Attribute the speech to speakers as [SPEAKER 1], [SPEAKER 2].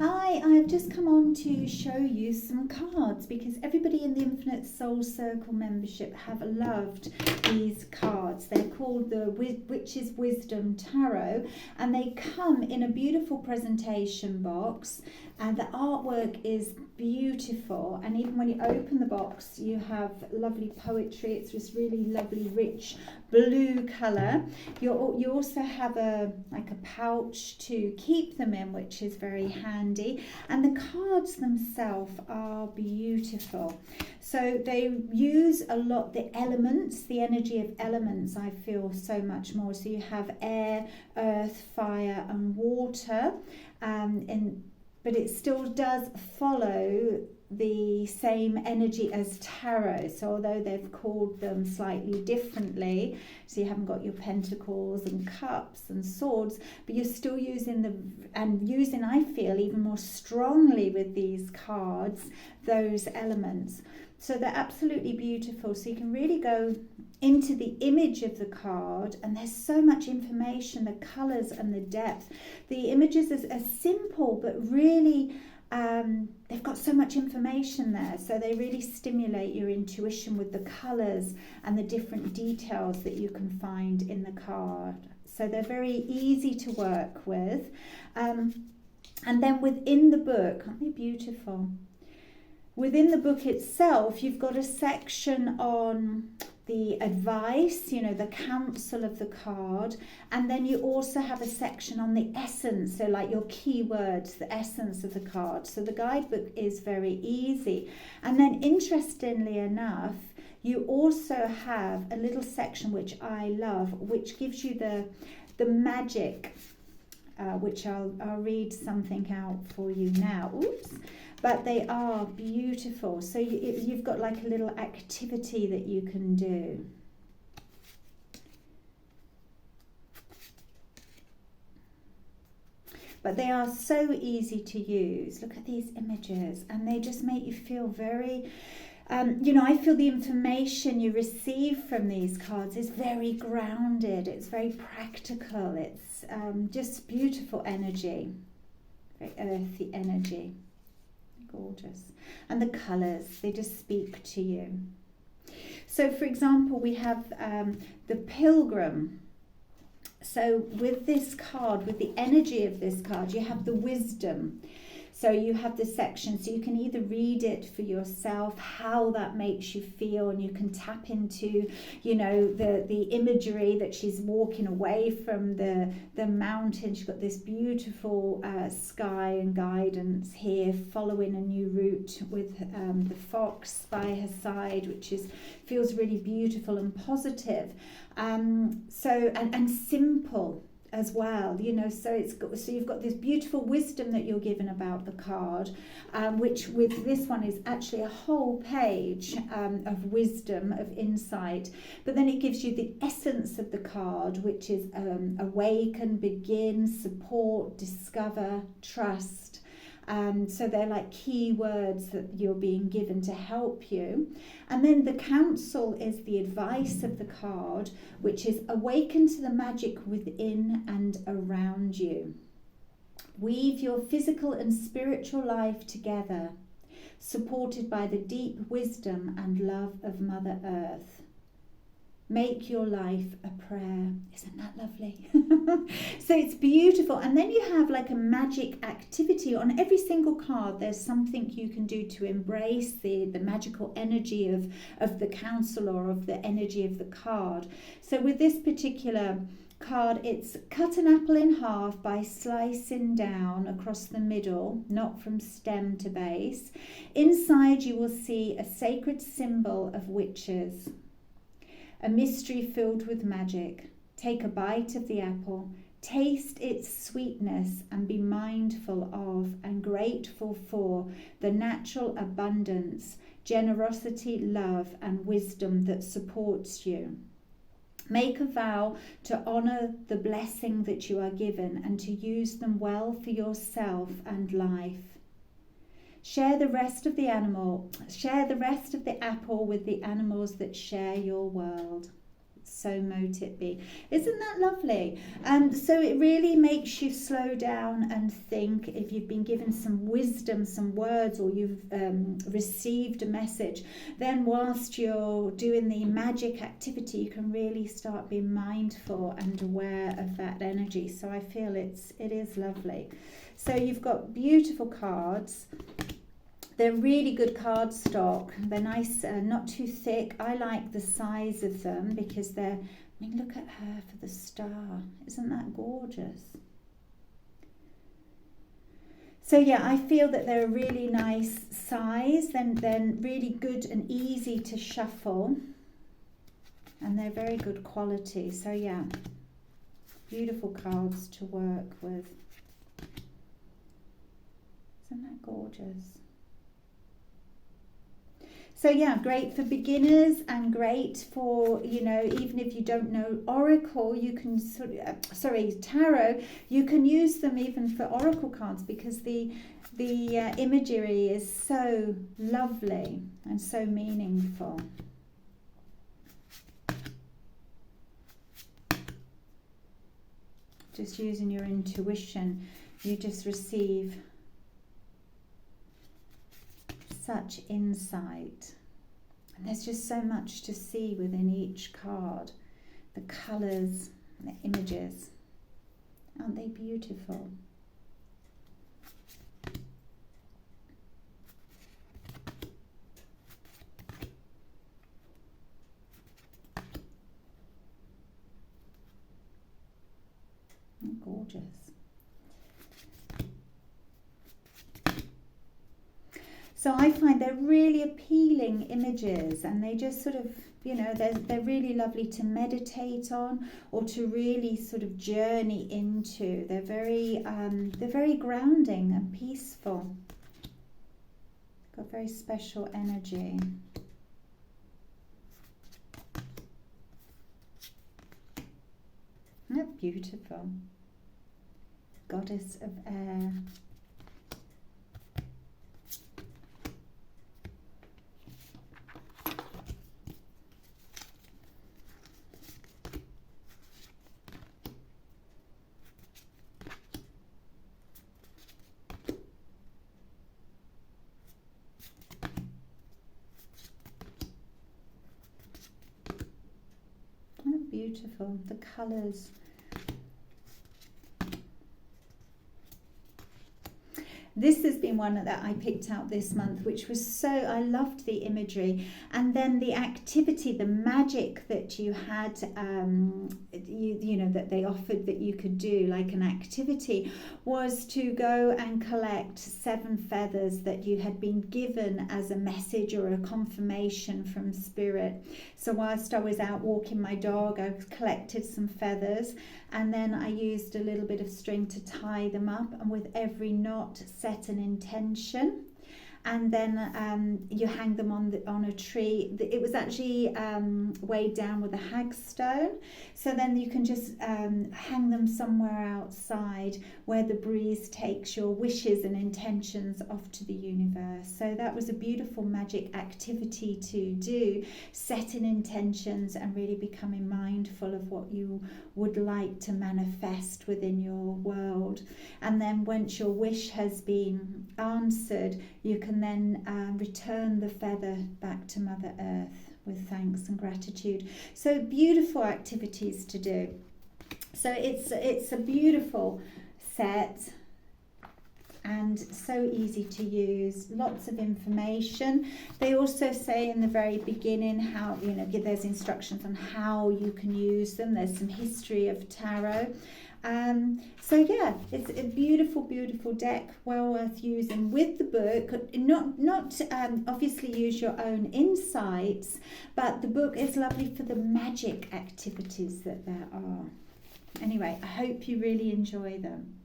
[SPEAKER 1] Hi, I've just come on to show you some cards because everybody in the Infinite Soul Circle membership have loved these cards. They're called the Witch's Wisdom Tarot, and they come in a beautiful presentation box, and the artwork is beautiful, and even when you open the box you have lovely poetry. It's this really lovely rich blue colour. You also have a pouch to keep them in, which is very handy, and the cards themselves are beautiful. So they use a lot the elements, the energy of elements, I feel so much more. So you have air, earth, fire and water, but it still does follow the same energy as tarot. So although they've called them slightly differently, so you haven't got your pentacles and cups and swords, but you're still using I feel even more strongly with these cards, those elements. So they're absolutely beautiful. So you can really go into the image of the card, and there's so much information, the colours and the depth. The images are simple, but really they've got so much information there. So they really stimulate your intuition with the colours and the different details that you can find in the card. So they're very easy to work with. And then within the book, aren't they beautiful? Within the book itself, you've got a section on the advice, the counsel of the card, and then you also have a section on the essence, so like your keywords, the essence of the card. So the guidebook is very easy. And then interestingly enough, you also have a little section which I love, which gives you the magic, which I'll read something out for you now. Oops. But they are beautiful. So you've got like a little activity that you can do. But they are so easy to use. Look at these images, and they just make you feel very, I feel the information you receive from these cards is very grounded. It's very practical. It's just beautiful energy, very earthy energy. Gorgeous. And the colours, they just speak to you. So for example, we have the Pilgrim. So with this card, with the energy of this card, you have the wisdom. So you have the section, so you can either read it for yourself, how that makes you feel, and you can tap into, the imagery that she's walking away from the mountain. She's got this beautiful sky and guidance here, following a new route with the fox by her side, which feels really beautiful and positive. And simple as well, so you've got this beautiful wisdom that you're given about the card, which with this one is actually a whole page of wisdom, of insight. But then it gives you the essence of the card, which is awaken, begin, support, discover, trust. So they're like key words that you're being given to help you. And then the counsel is the advice of the card, which is awaken to the magic within and around you. Weave your physical and spiritual life together, supported by the deep wisdom and love of Mother Earth. Make your life a prayer. Isn't that lovely? So it's beautiful. And then you have like a magic activity. On every single card, there's something you can do to embrace the magical energy of the counsel or of the energy of the card. So with this particular card, it's cut an apple in half by slicing down across the middle, not from stem to base. Inside you will see a sacred symbol of witches. A mystery filled with magic. Take a bite of the apple, taste its sweetness, and be mindful of and grateful for the natural abundance, generosity, love, and wisdom that supports you. Make a vow to honour the blessing that you are given and to use them well for yourself and life. Share the rest of the apple with the animals that share your world. So mote it be. Isn't that lovely? So it really makes you slow down and think. If you've been given some wisdom, some words, or you've received a message, then whilst you're doing the magic activity, you can really start being mindful and aware of that energy. So I feel it is lovely. So you've got beautiful cards. They're really good cardstock. They're nice, not too thick. I like the size of them because they're, I mean, look at her for the star. Isn't that gorgeous? So yeah, I feel that they're a really nice size. Then really good and easy to shuffle. And they're very good quality. So yeah, beautiful cards to work with. Isn't that gorgeous? So yeah, great for beginners and great for, you know, even if you don't know Oracle, you can Tarot, you can use them even for Oracle cards because the imagery is so lovely and so meaningful. Just using your intuition, you just receive such insight, and there's just so much to see within each card. The colours, the images, aren't they beautiful? Gorgeous. So I find they're really appealing images, and they just sort of, you know, they're really lovely to meditate on or to really sort of journey into. They're very grounding and peaceful. Got very special energy. Isn't that beautiful? Goddess of air. Beautiful, the colours. This has been one that I picked out this month, which was so, I loved the imagery, and then the activity, the magic that you had, you know, that they offered that you could do, like an activity, was to go and collect 7 feathers that you had been given as a message or a confirmation from spirit. So whilst I was out walking my dog, I collected some feathers, and then I used a little bit of string to tie them up, and with every knot set an intention, and then you hang them on a tree. It was actually weighed down with a hagstone, so then you can just hang them somewhere outside where the breeze takes your wishes and intentions off to the universe. So that was a beautiful magic activity to do, setting intentions and really becoming mindful of what you would like to manifest within your world. And then once your wish has been answered, you can then return the feather back to Mother Earth with thanks and gratitude. So beautiful activities to do. So it's a beautiful set and so easy to use, lots of information. They also say in the very beginning how, you know, there's instructions on how you can use them. There's some history of tarot. So yeah, it's a beautiful, beautiful deck, well worth using with the book. Not obviously use your own insights, but the book is lovely for the magic activities that there are. Anyway, I hope you really enjoy them.